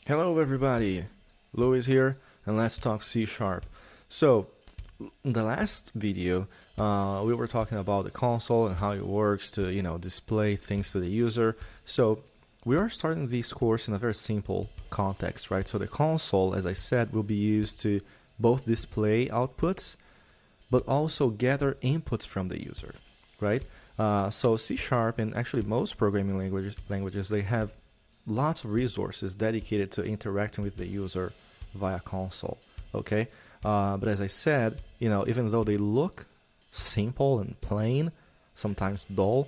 Hello everybody, Louis here, and let's talk C Sharp. So, in the last video, we were talking about the console and how it works to, display things to the user. So, we are starting this course in a very simple context, right? So the console, as I said, will be used to both display outputs, but also gather inputs from the user, right? So C Sharp and actually most programming languages, they have lots of resources dedicated to interacting with the user via console, okay? But as I said, even though they look simple and plain, sometimes dull,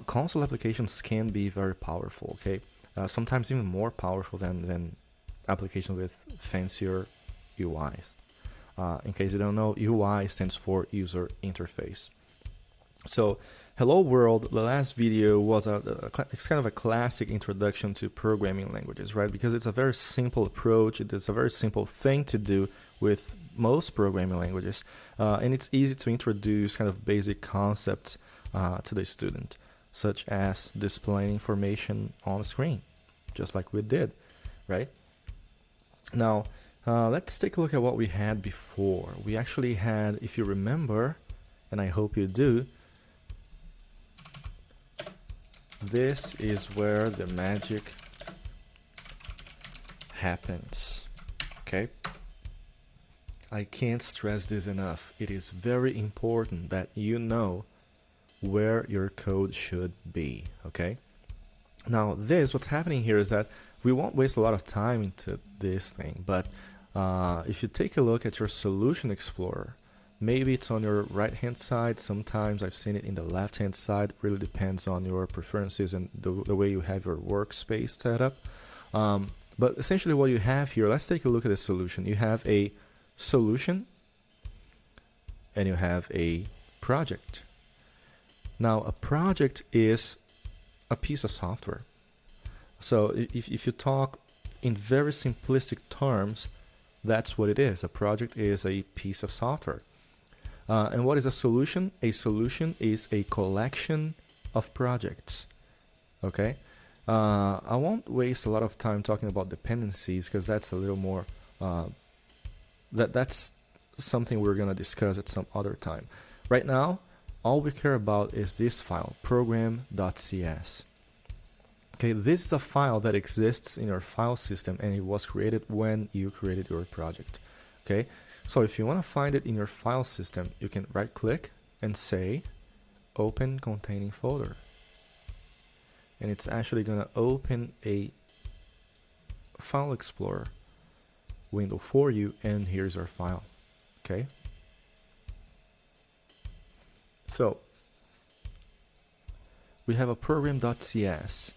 console applications can be very powerful, okay? Sometimes even more powerful than applications with fancier UIs. In case you don't know, UI stands for user interface. So, hello world, the last video was it's kind of a classic introduction to programming languages, right? Because it's a very simple approach, it's a very simple thing to do with most programming languages, and it's easy to introduce kind of basic concepts to the student, such as displaying information on the screen, just like we did, right? Now, let's take a look at what we had before. We actually had, if you remember, and I hope you do, this is where the magic happens, okay? I can't stress this enough. It is very important that you know where your code should be, okay? Now what's happening here is that we won't waste a lot of time into this thing, but if you take a look at your Solution Explorer, maybe it's on your right hand side, sometimes I've seen it in the left hand side, it really depends on your preferences and the way you have your workspace set up. But essentially what you have here, let's take a look at the solution. You have a solution and you have a project. Now a project is a piece of software. So if you talk in very simplistic terms, that's what it is. A project is a piece of software. And what is a solution? A solution is a collection of projects. Okay? I won't waste a lot of time talking about dependencies because that's a little more that's something we're going to discuss at some other time. Right now, all we care about is this file, program.cs. Okay, this is a file that exists in your file system and it was created when you created your project. Okay, so if you want to find it in your file system, you can right click and say open containing folder. And it's actually going to open a file explorer window for you, and here's our file. Okay, so we have a program.cs.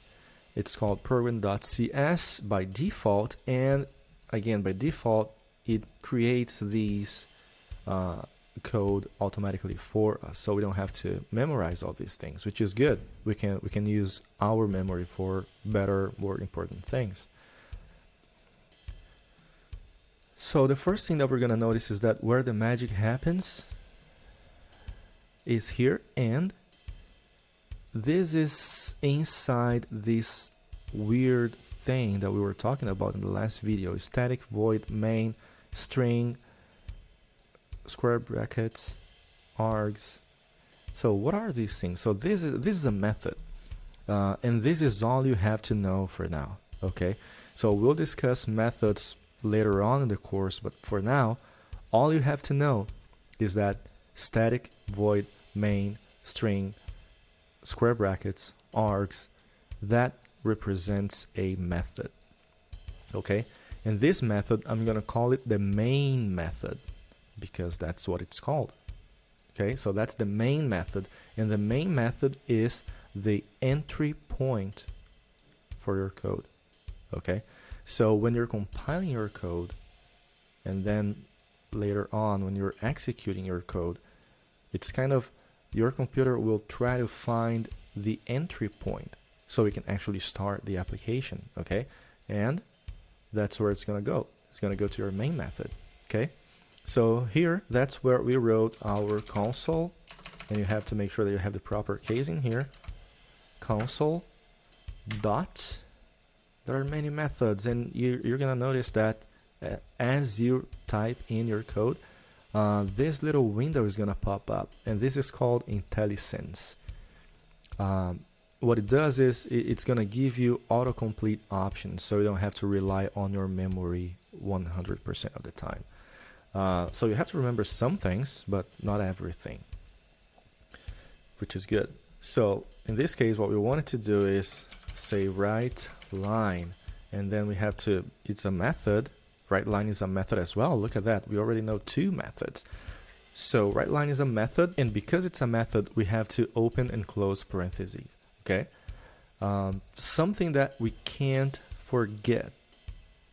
It's called program.cs by default, and again by default it creates these code automatically for us, so we don't have to memorize all these things, which is good. We can use our memory for better, more important things. So the first thing that we're gonna notice is that where the magic happens is here, and this is inside this weird thing that we were talking about in the last video: static void main string square brackets args. So what are these things? So this is a method, and this is all you have to know for now. Okay, so we'll discuss methods later on in the course, but for now all you have to know is that static void main string square brackets args, that represents a method. Okay, and this method, I'm gonna call it the main method because that's what it's called. Okay, so that's the main method, and the main method is the entry point for your code. Okay, so when you're compiling your code and then later on when you're executing your code, it's kind of, your computer will try to find the entry point so we can actually start the application. Okay, and that's where it's gonna go. It's gonna go to your main method. Okay, so here, that's where we wrote our console, and you have to make sure that you have the proper casing here. Console dot There are many methods, and you're gonna notice that as you type in your code, this little window is gonna pop up, and this is called IntelliSense. What it does is it's gonna give you autocomplete options, so you don't have to rely on your memory 100% of the time. So you have to remember some things, but not everything, which is good. So in this case, what we wanted to do is say write line, and then we have to, it's a method. Write line is a method as well. Look at that. We already know two methods. So write line is a method, and because it's a method, we have to open and close parentheses. Okay. Something that we can't forget,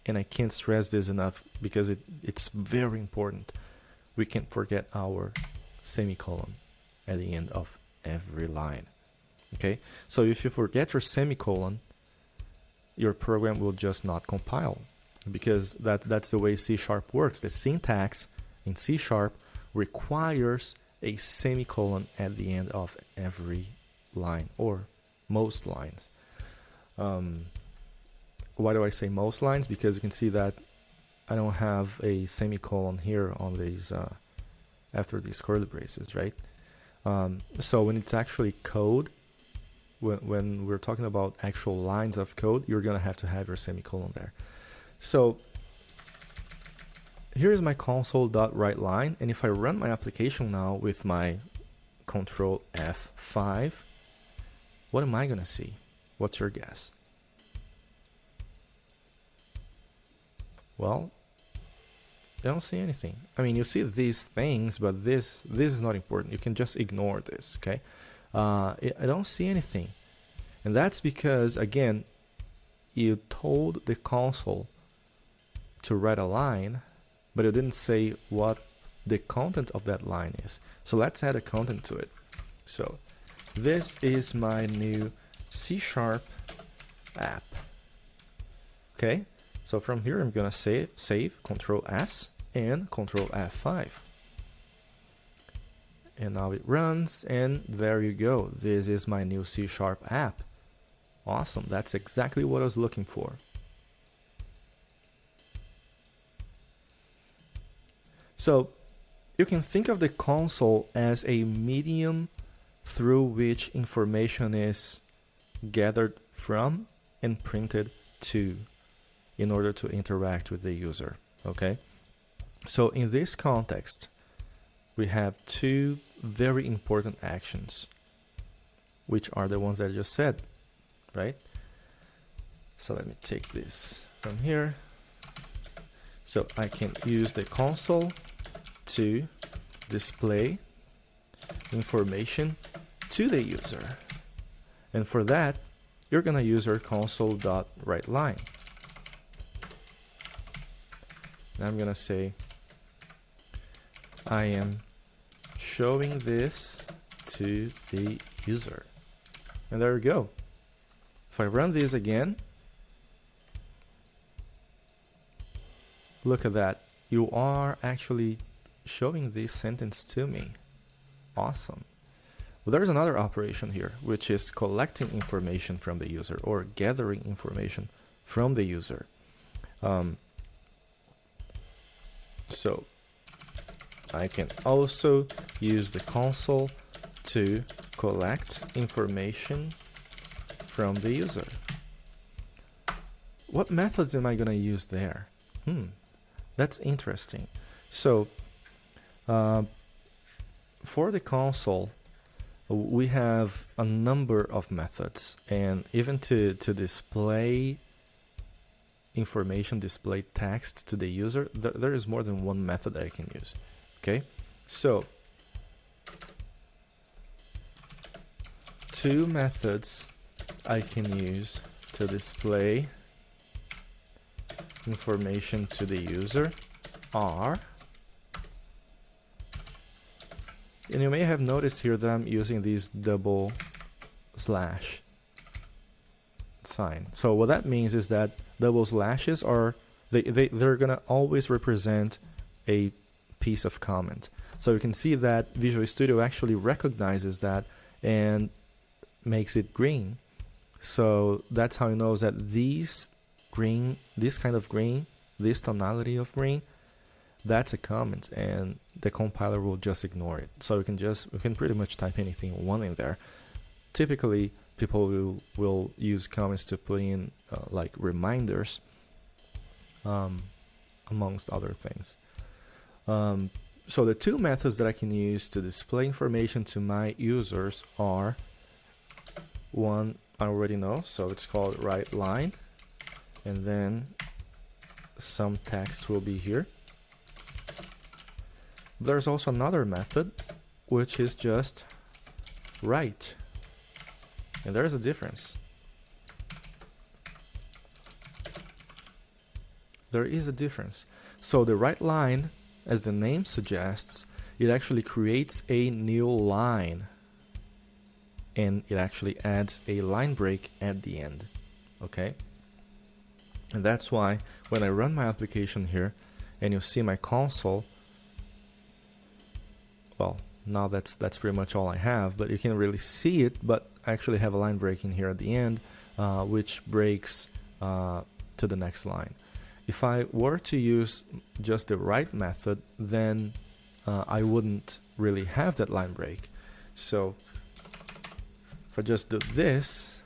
and I can't stress this enough because it's very important. We can't forget our semicolon at the end of every line. Okay. So if you forget your semicolon, your program will just not compile, because that's the way C# works. The syntax in C# requires a semicolon at the end of every line, or most lines. Why do I say most lines? Because you can see that I don't have a semicolon here on these after these curly braces, right? So when it's actually code, when we're talking about actual lines of code, you're gonna have to have your semicolon there. So here's my console.writeLine, and if I run my application now with my Control F5, what am I gonna see? What's your guess? Well, I don't see anything. I mean, you see these things, but this is not important. You can just ignore this, okay? I don't see anything. And that's because, again, you told the console to write a line, but you didn't say what the content of that line is. So let's add a content to it. So this is my new C# app. Okay, so from here I'm gonna save Control S and Control F5. And now it runs, and there you go. This is my new C# app. Awesome, that's exactly what I was looking for. So you can think of the console as a medium through which information is gathered from and printed to in order to interact with the user, okay? So in this context, we have two very important actions, which are the ones that I just said, right? So let me take this from here. So I can use the console to display information to the user. And for that, you're gonna use our console.writeLine. And I'm gonna say, I am showing this to the user. And there we go. If I run this again, look at that. You are actually showing this sentence to me. Awesome. Well, there's another operation here, which is collecting information from the user or gathering information from the user. So I can also use the console to collect information from the user. What methods am I going to use there? That's interesting. So for the console, we have a number of methods, and even to display information, display text to the user, there is more than one method that I can use. Okay, so two methods I can use to display information to the user are, and you may have noticed here that I'm using these double slash sign. So what that means is that double slashes are, they're gonna always represent a piece of comment. So you can see that Visual Studio actually recognizes that and makes it green. So that's how it knows that these green, this kind of green, this tonality of green, that's a comment, and the compiler will just ignore it. So we can pretty much type anything we want in there. Typically, people will use comments to put in like reminders, amongst other things. So the two methods that I can use to display information to my users are, one I already know, so it's called writeLine, and then some text will be here. There's also another method, which is just write, and there's a difference. There is a difference. So the writeLine, as the name suggests, it actually creates a new line, and it actually adds a line break at the end. Okay? And that's why when I run my application here and you see my console, well, now that's pretty much all I have, but you can really see it, but I actually have a line break in here at the end, which breaks to the next line. If I were to use just the write method, then I wouldn't really have that line break. So if I just do this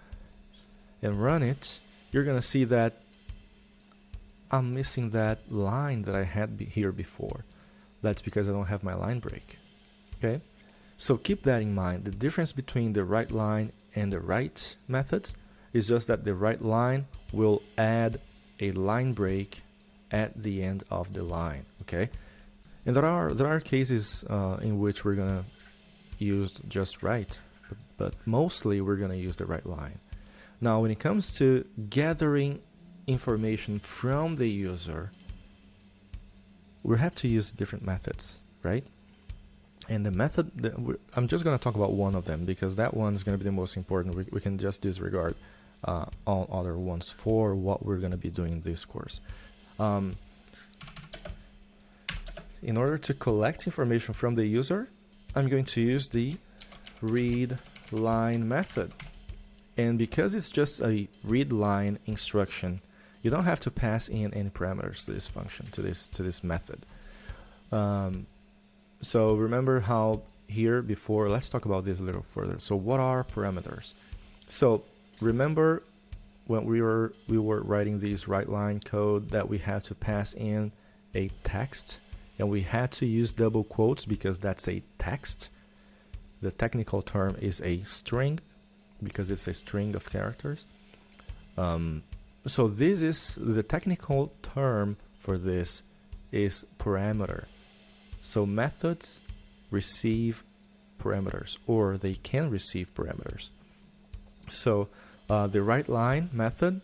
and run it, you're gonna see that I'm missing that line that I had here before. That's because I don't have my line break. Okay, so keep that in mind. The difference between the writeLine and the write methods is just that the writeLine will add a line break at the end of the line. Okay, and there are cases in which we're gonna use just write, but mostly we're gonna use the writeLine. Now, when it comes to gathering information from the user, we have to use different methods, right? And the method that I'm just going to talk about one of them, because that one is going to be the most important. We can just disregard all other ones for what we're going to be doing in this course. In order to collect information from the user, I'm going to use the readLine method. And because it's just a readLine instruction, you don't have to pass in any parameters to this function, to this method. So remember how here before, let's talk about this a little further. So what are parameters? So remember when we were writing this writeLine code that we had to pass in a text, and we had to use double quotes because that's a text. The technical term is a string because it's a string of characters. So this is the technical term for this is parameter. So methods receive parameters, or they can receive parameters. So the writeLine method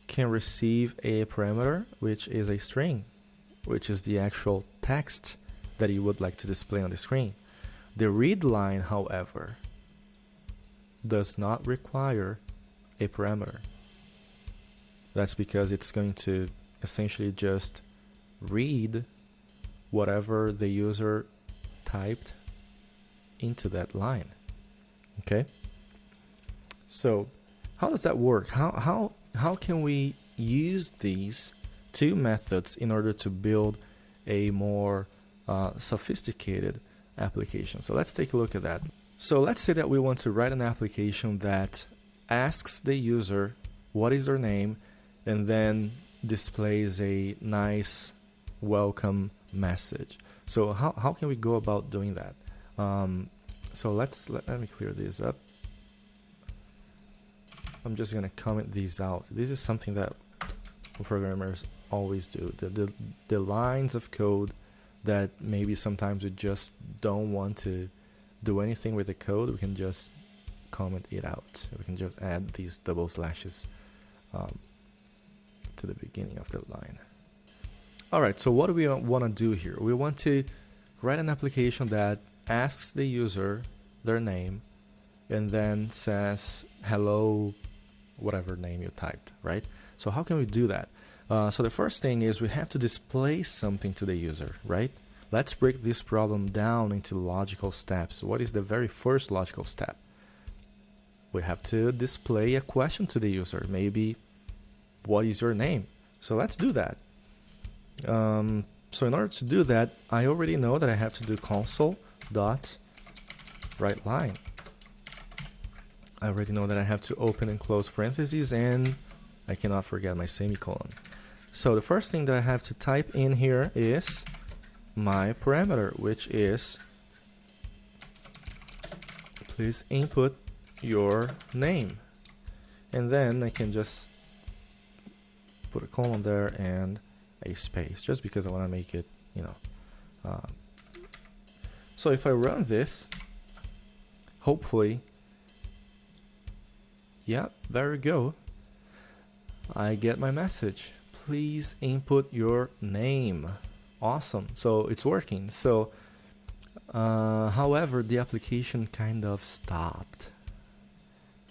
can receive a parameter, which is a string, which is the actual text that you would like to display on the screen. The readLine, however, does not require a parameter. That's because it's going to essentially just read whatever the user typed into that line. Okay? So how does that work? How can we use these two methods in order to build a more sophisticated application? So let's take a look at that. So let's say that we want to write an application that asks the user what is their name and then displays a nice welcome message. So how can we go about doing that? So let me clear this up. I'm just gonna comment these out. This is something that programmers always do. The lines of code that maybe sometimes we just don't want to do anything with the code, we can just comment it out. We can just add these double slashes to the beginning of the line. Alright, so what do we want to do here? We want to write an application that asks the user their name and then says hello, whatever name you typed, right? So how can we do that? So the first thing is we have to display something to the user, right? Let's break this problem down into logical steps. What is the very first logical step? We have to display a question to the user. Maybe what is your name? So let's do that. So in order to do that, I already know that I have to do console.writeLine. I already know that I have to open and close parentheses, and I cannot forget my semicolon. So the first thing that I have to type in here is my parameter, which is please input your name. And then I can just put a colon there and a space, just because I want to make it, you know. So if I run this, hopefully, yeah, there we go. I get my message. Please input your name. Awesome. So it's working. So, however, the application kind of stopped,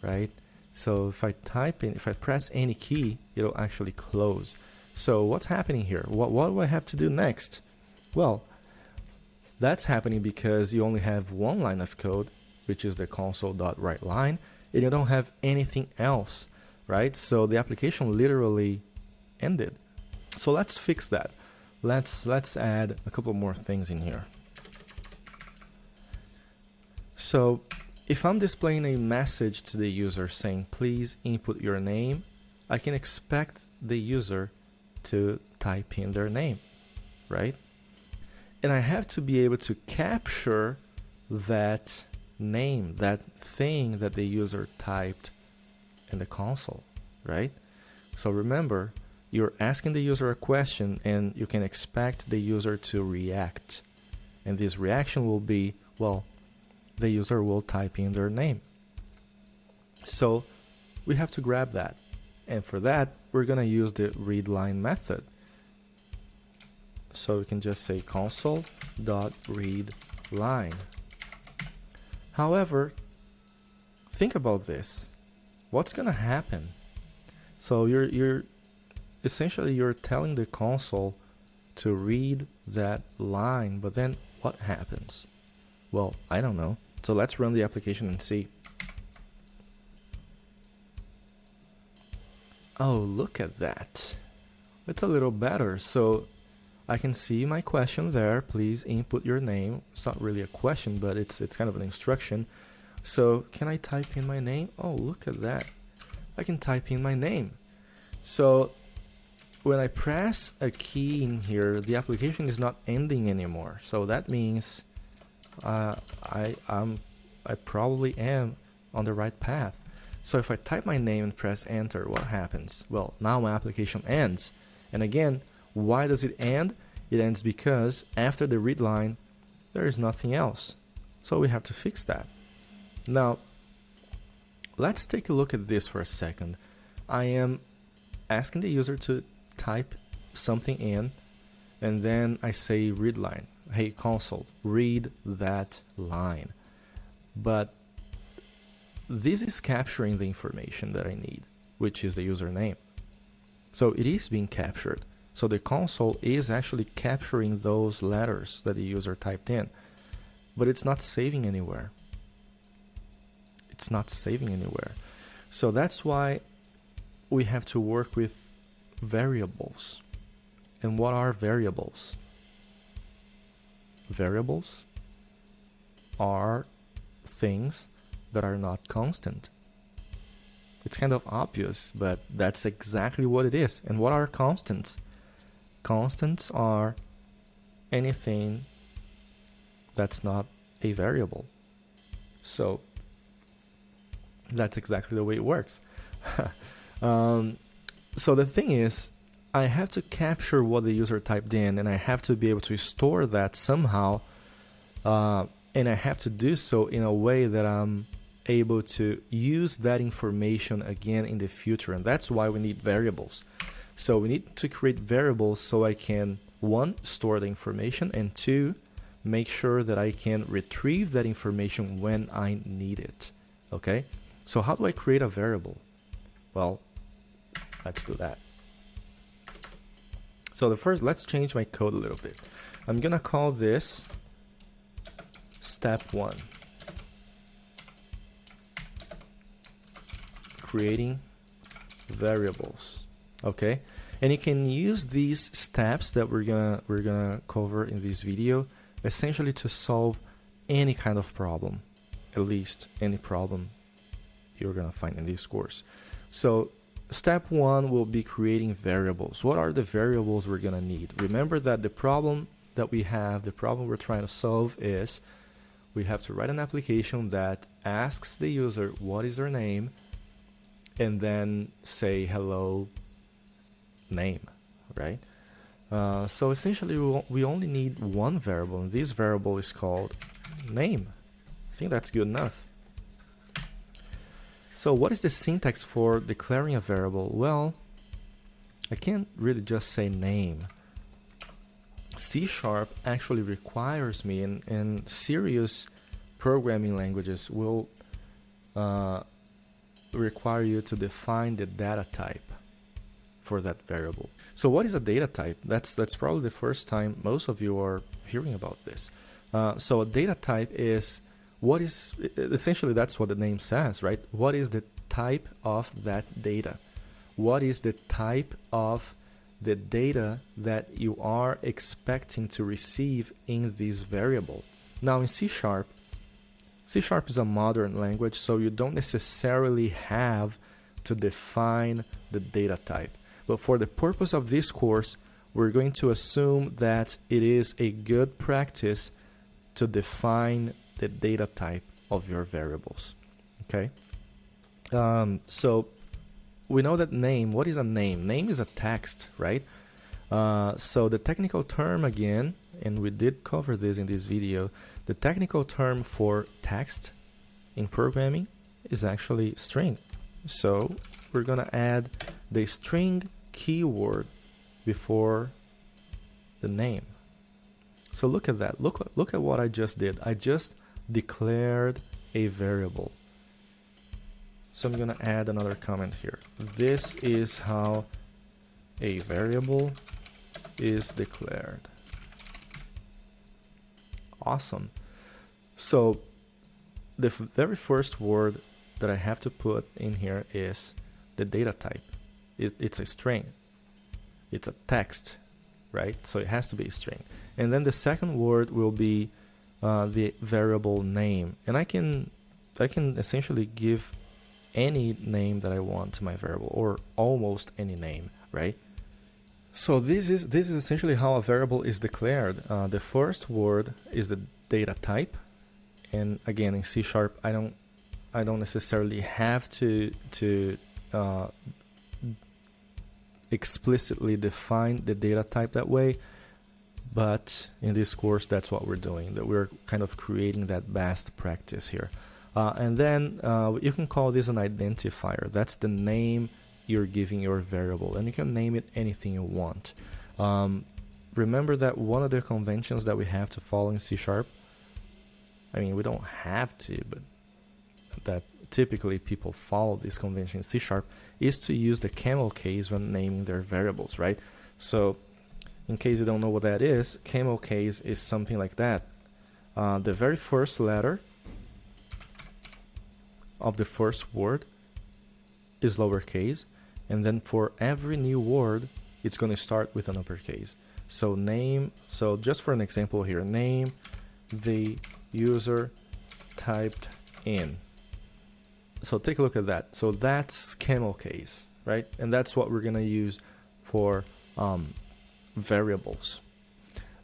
right? So if I type in, if I press any key, it'll actually close. So what's happening here? What do I have to do next? Well, that's happening because you only have one line of code, which is the console.writeLine, and you don't have anything else, right? So the application literally ended. So let's fix that. Let's add a couple more things in here. So if I'm displaying a message to the user saying, please input your name, I can expect the user to type in their name, right? And I have to be able to capture that name, that thing that the user typed in the console, right? So remember, you're asking the user a question and you can expect the user to react. And this reaction will be, well, the user will type in their name. So we have to grab that. And for that, we're going to use the readLine method. So we can just say console.readLine. However, think about this. What's going to happen? So you're essentially telling the console to read that line, but then what happens? Well, I don't know. So let's run the application and see. Oh, look at that. It's a little better. So I can see my question there. Please input your name. It's not really a question, but it's kind of an instruction. So can I type in my name? Oh, look at that. I can type in my name. So when I press a key in here, the application is not ending anymore. So that means I probably am on the right path. So if I type my name and press enter, what happens? Well, now my application ends. And again, why does it end? It ends because after the read line, there is nothing else. So we have to fix that. Now, let's take a look at this for a second. I am asking the user to type something in, and then I say read line. Hey, console, read that line. But this is capturing the information that I need, which is the username. So it is being captured. So the console is actually capturing those letters that the user typed in, but it's not saving anywhere. It's not saving anywhere. So that's why we have to work with variables. And what are variables? Variables are things that are not constant. It's kind of obvious, but that's exactly what it is. And what are constants? Constants are anything that's not a variable. So that's exactly the way it works. So the thing is, I have to capture what the user typed in, and I have to be able to store that somehow, and I have to do so in a way that I'm able to use that information again in the future. And that's why we need variables. So we need to create variables so I can, one, store the information, and two, make sure that I can retrieve that information when I need it. Okay? So how do I create a variable? Well, let's do that. So let's change my code a little bit. I'm gonna call this step 1. Creating variables. okay? And you can use these steps that we're gonna cover in this video essentially to solve any kind of problem, at least any problem you're gonna find in this course. So step one will be creating variables. What are the variables we're gonna need? Remember that the problem that we have, the problem we're trying to solve is we have to write an application that asks the user what is their name and then say hello name, right? So essentially we only need one variable, and this variable is called name. I think that's good enough. So what is the syntax for declaring a variable? Well, I can't really just say name. C# actually requires me, and serious programming languages will require you to define the data type for that variable. So what is a data type? That's probably the first time most of you are hearing about this. So a data type is what is, essentially that's what the name says, right? What is the type of that data? What is the type of the data that you are expecting to receive in this variable? Now in C# is a modern language, so you don't necessarily have to define the data type. But for the purpose of this course, we're going to assume that it is a good practice to define the data type of your variables, okay? So we know that name, what is a name? Name is a text, right? So the technical term again, and we did cover this in this video, the technical term for text in programming is actually string. So we're gonna add the string keyword before the name. So look at that. Look at what I just did. I just declared a variable. So I'm gonna add another comment here. This is how a variable is declared. Awesome. So the very first word that I have to put in here is the data type. It's a string. It's a text, right? So it has to be a string. And then the second word will be the variable name. And I can essentially give any name that I want to my variable, or almost any name, right? So this is essentially how a variable is declared. The first word is the data type, and again in C# I don't necessarily have to explicitly define the data type that way, but in this course that's what we're doing, that we're kind of creating that best practice here. And then you can call this an identifier. That's the name you're giving your variable, and you can name it anything you want. Remember that one of the conventions that we have to follow in C#, I mean, we don't have to, but that typically people follow this convention in C#, is to use the camel case when naming their variables, right? So in case you don't know what that is, camel case is something like that. The very first letter of the first word is lowercase, and then for every new word it's going to start with an uppercase. So name, so just for an example here, name the user typed in. So take a look at that. So that's camel case, right? And that's what we're going to use for variables.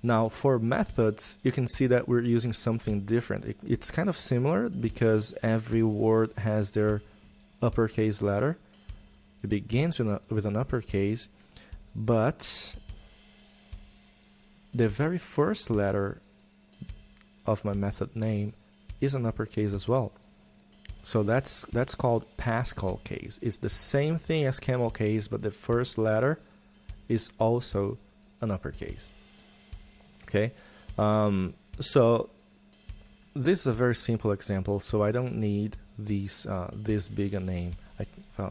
Now for methods, you can see that we're using something different. It's kind of similar because every word has their uppercase letter. It begins with an uppercase, but the very first letter of my method name is an uppercase as well. So that's called Pascal case. It's the same thing as camel case, but the first letter is also an uppercase. Okay, so this is a very simple example, so I don't need this big a name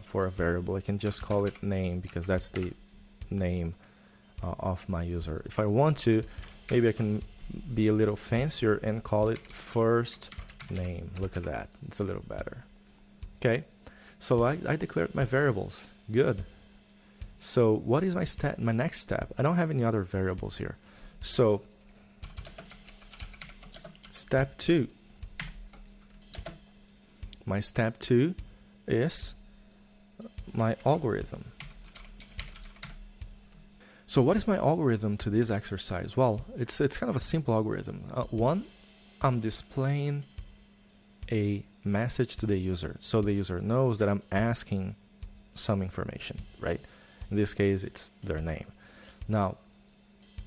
for a variable. I can just call it name because that's the name of my user. If I want to, maybe I can be a little fancier and call it first name. Look at that, it's a little better. Okay, so I declared my variables. Good. So what is my next step? I don't have any other variables here. So step 2. My step 2 is my algorithm. So what is my algorithm to this exercise? Well, it's kind of a simple algorithm. One, I'm displaying a message to the user, so the user knows that I'm asking some information, right? In this case, it's their name. Now,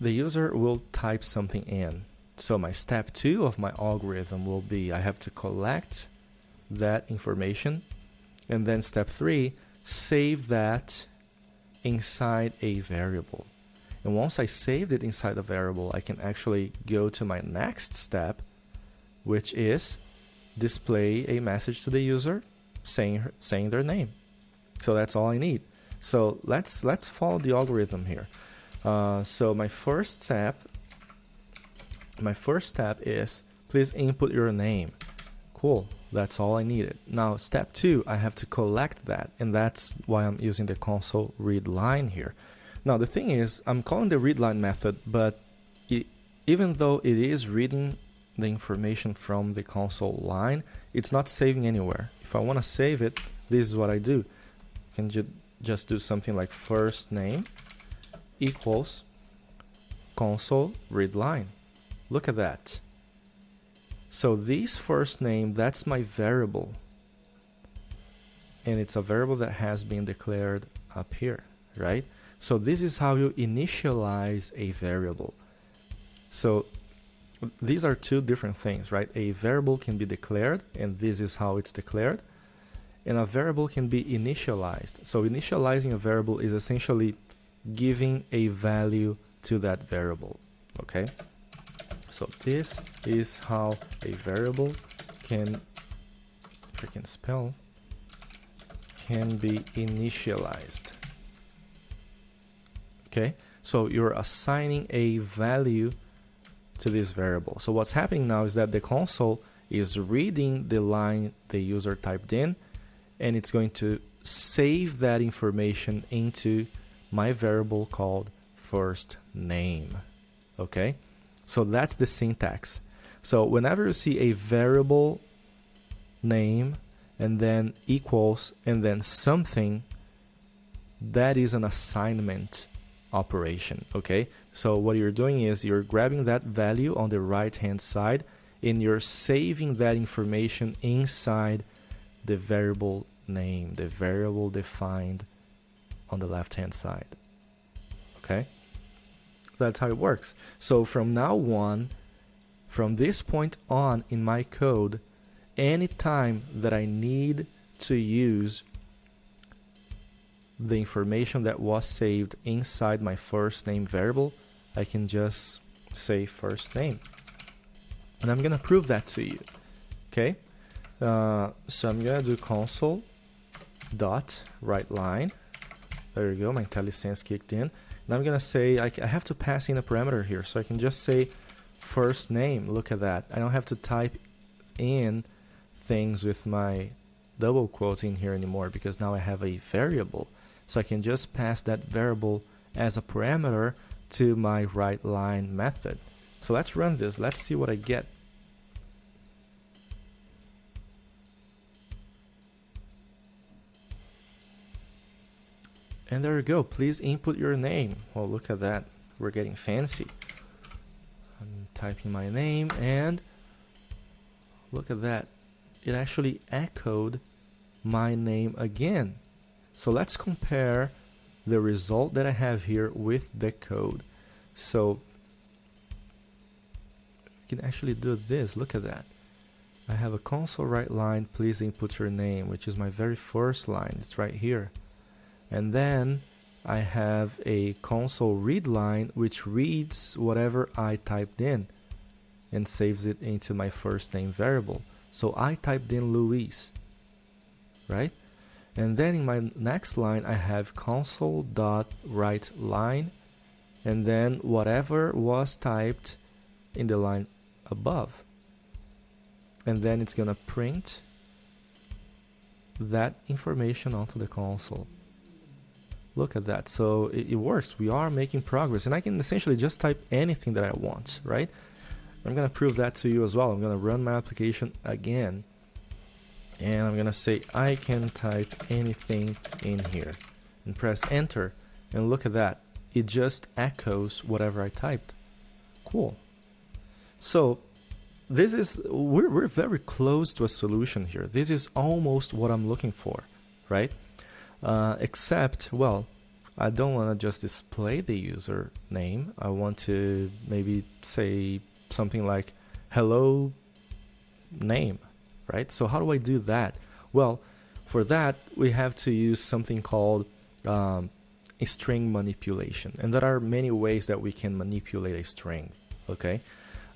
the user will type something in. So my step 2 of my algorithm will be I have to collect that information, and then step 3, save that inside a variable. And once I saved it inside a variable, I can actually go to my next step, which is display a message to the user saying their name. So that's all I need. So let's follow the algorithm here. So my first step is please input your name. Cool, that's all I needed. Now step 2, I have to collect that, and that's why I'm using the console read line here. Now the thing is, I'm calling the read line method, but even though it is reading the information from the console line, it's not saving anywhere. If I want to save it, this is what I do. I can just do something like first name equals console read line. Look at that. So this first name, that's my variable. And it's a variable that has been declared up here, right? So this is how you initialize a variable. So these are two different things, right? A variable can be declared, and this is how it's declared. And a variable can be initialized. So initializing a variable is essentially giving a value to that variable, okay? So this is how a variable can, if I can spell, can be initialized. Okay, so you're assigning a value to this variable. So what's happening now is that the console is reading the line the user typed in, and it's going to save that information into my variable called first name. Okay, so that's the syntax. So whenever you see a variable name and then equals and then something, that is an assignment operation. Okay, so what you're doing is you're grabbing that value on the right hand side and you're saving that information inside the variable name, the variable defined on the left hand side. Okay, that's how it works. So from now on, from this point on in my code, anytime that I need to use the information that was saved inside my first name variable, I can just say first name, and I'm gonna prove that to you. Okay, so I'm gonna do console dot write line. There you go, my IntelliSense kicked in, and I'm gonna say I have to pass in a parameter here, so I can just say first name. Look at that, I don't have to type in things with my double quotes in here anymore, because now I have a variable. So I can just pass that variable as a parameter to my write line method. So let's run this. Let's see what I get. And there you go. Please input your name. Oh, look at that. We're getting fancy. I'm typing my name, and look at that. It actually echoed my name again. So let's compare the result that I have here with the code. So we can actually do this. Look at that. I have a console write line, please input your name, which is my very first line. It's right here. And then I have a console read line, which reads whatever I typed in and saves it into my first name variable. So I typed in Luis, right? And then in my next line, I have console.writeLine, and then whatever was typed in the line above. And then it's gonna print that information onto the console. Look at that. So it works. We are making progress, and I can essentially just type anything that I want, right? I'm gonna prove that to you as well. I'm gonna run my application again, and I'm gonna say I can type anything in here and press enter, and look at that. It just echoes whatever I typed. Cool. So this is, we're very close to a solution here. This is almost what I'm looking for, right? Except, well, I don't want to just display the user name. I want to maybe say something like hello name, right? So how do I do that? Well, for that, we have to use something called a string manipulation. And there are many ways that we can manipulate a string, okay?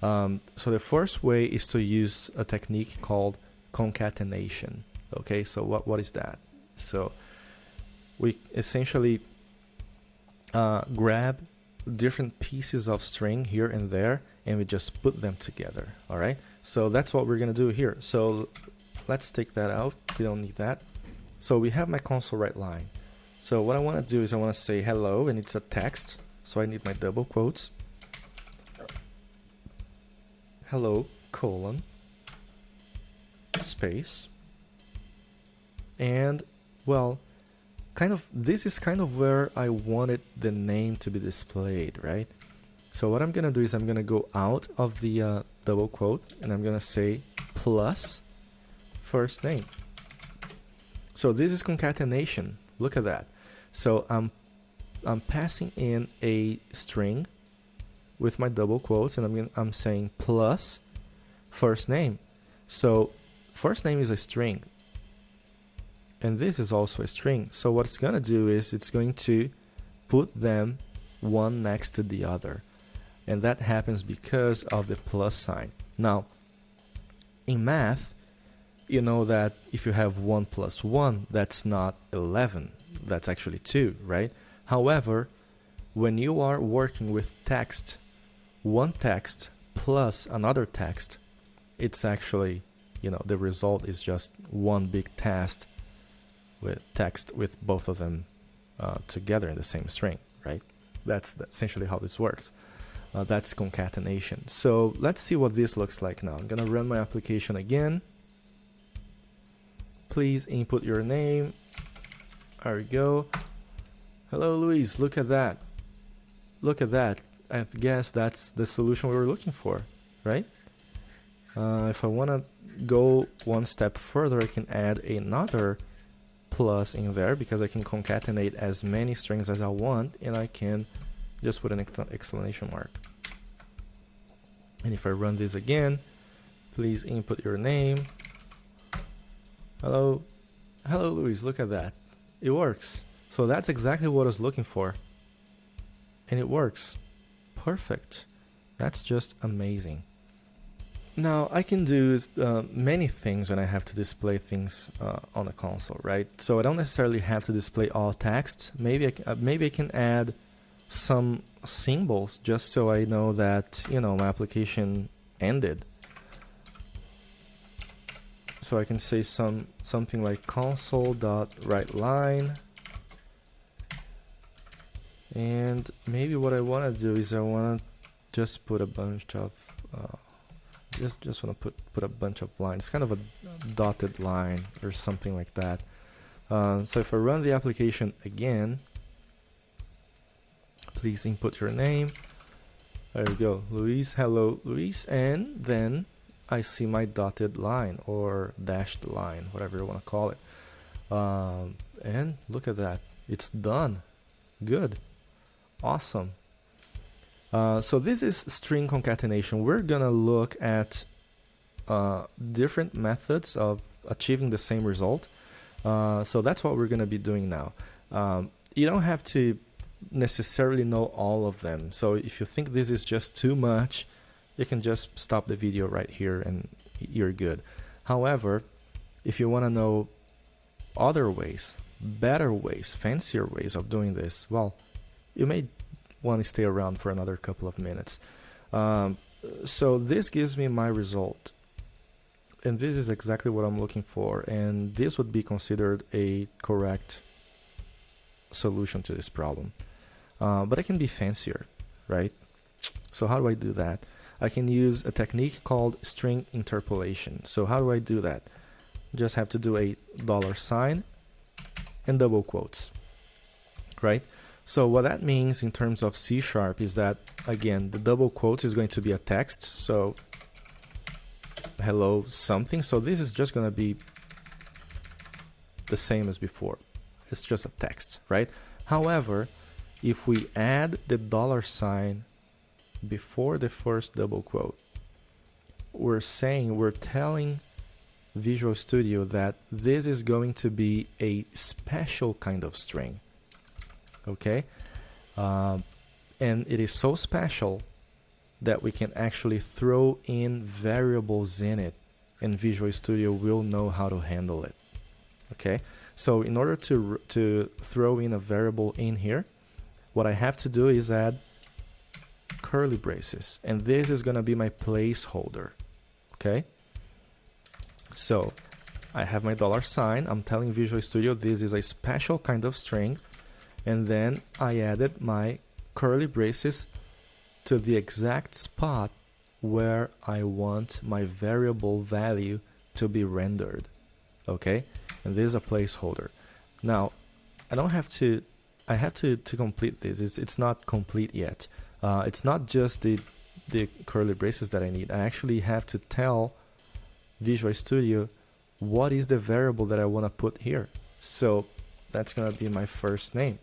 So the first way is to use a technique called concatenation, okay? So what is that? So we essentially grab different pieces of string here and there, and we just put them together, all right? So that's what we're gonna do here. So let's take that out. We don't need that. So we have my console write line. So what I wanna do is I wanna say hello, and it's a text. So I need my double quotes. Hello, colon, space. And, well, this is kind of where I wanted the name to be displayed, right? So what I'm gonna do is I'm gonna go out of the double quote, and I'm gonna say plus first name. So this is concatenation. Look at that. So I'm passing in a string with my double quotes, and I'm saying plus first name. So first name is a string, and this is also a string. So what it's gonna do is it's going to put them one next to the other, and that happens because of the plus sign. Now, in math, you know that if you have 1 plus 1, that's not 11, that's actually 2, right? However, when you are working with text, one text plus another text, it's actually, you know, the result is just one big text with both of them together in the same string, right? That's essentially how this works. That's concatenation. So let's see what this looks like now. I'm gonna run my application again. Please input your name. There we go. Hello, Luis. Look at that. Look at that. I guess that's the solution we were looking for, right? If I want to go one step further, I can add another plus in there, because I can concatenate as many strings as I want, and I can just put an exclamation mark. And if I run this again, please input your name. Hello, Luis. Look at that. It works. So that's exactly what I was looking for, and it works. Perfect. That's just amazing. Now I can do many things when I have to display things on a console, right? So I don't necessarily have to display all text. Maybe I can add some symbols just so I know that, you know, my application ended. So I can say something like console.writeLine. And maybe what I want to do is I want to just put a bunch of just want to put a bunch of lines, kind of a dotted line or something like that. So if I run the application again, please input your name. There we go, Luis. Hello, Luis. And then I see my dotted line or dashed line, whatever you want to call it. And look at that. It's done. Good. Awesome. So this is string concatenation. We're gonna look at different methods of achieving the same result. So that's what we're gonna be doing now. You don't have to necessarily know all of them. So if you think this is just too much, you can just stop the video right here and you're good. However, if you want to know other ways, better ways, fancier ways of doing this, well, you may want to stay around for another couple of minutes. So this gives me my result, and this is exactly what I'm looking for, and this would be considered a correct solution to this problem. But I can be fancier, right? So how do I do that? I can use a technique called string interpolation. So how do I do that? Just have to do a $sign and double quotes, right? So what that means in terms of C# is that, again, the double quotes is going to be a text. So hello something. So this is just going to be the same as before. It's just a text, right? However, if we add the $sign before the first double quote, we're telling Visual Studio that this is going to be a special kind of string, okay? And it is so special that we can actually throw in variables in it, and Visual Studio will know how to handle it, okay? So in order to throw in a variable in here, what I have to do is add curly braces, and this is going to be my placeholder, okay? So I have my $sign. I'm telling Visual Studio this is a special kind of string, and then I added my curly braces to the exact spot where I want my variable value to be rendered, okay? And this is a placeholder. Now, I have to complete this. It's not complete yet. It's not just the curly braces that I need. I actually have to tell Visual Studio what is the variable that I want to put here. So that's going to be my first name.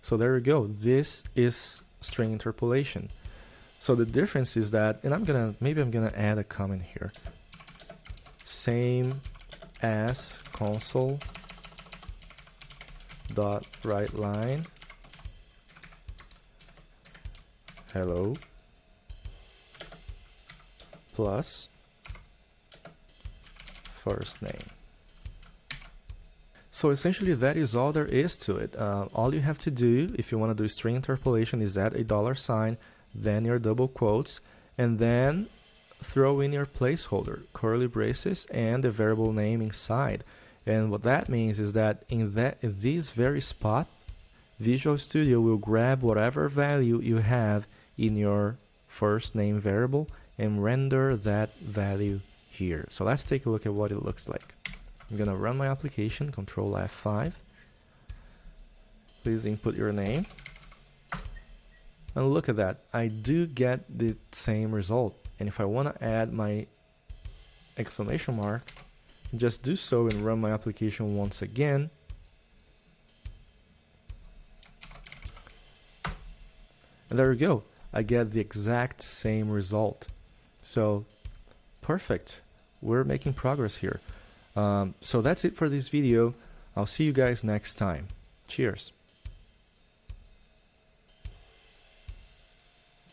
So there we go. This is string interpolation. So the difference is that, and maybe I'm gonna add a comment here. Same as console dot write line hello plus first name. So essentially that is all there is to it. All you have to do if you want to do string interpolation is add a $sign, then your double quotes, and then throw in your placeholder, curly braces, and the variable name inside. And what that means is that in this very spot, Visual Studio will grab whatever value you have in your first name variable and render that value here. So let's take a look at what it looks like. I'm gonna run my application, Control F5. Please input your name. And look at that, I do get the same result. And if I wanna add my exclamation mark, just do so and run my application once again. And there we go, I get the exact same result. So perfect, we're making progress here. So that's it for this video. I'll see you guys next time. Cheers.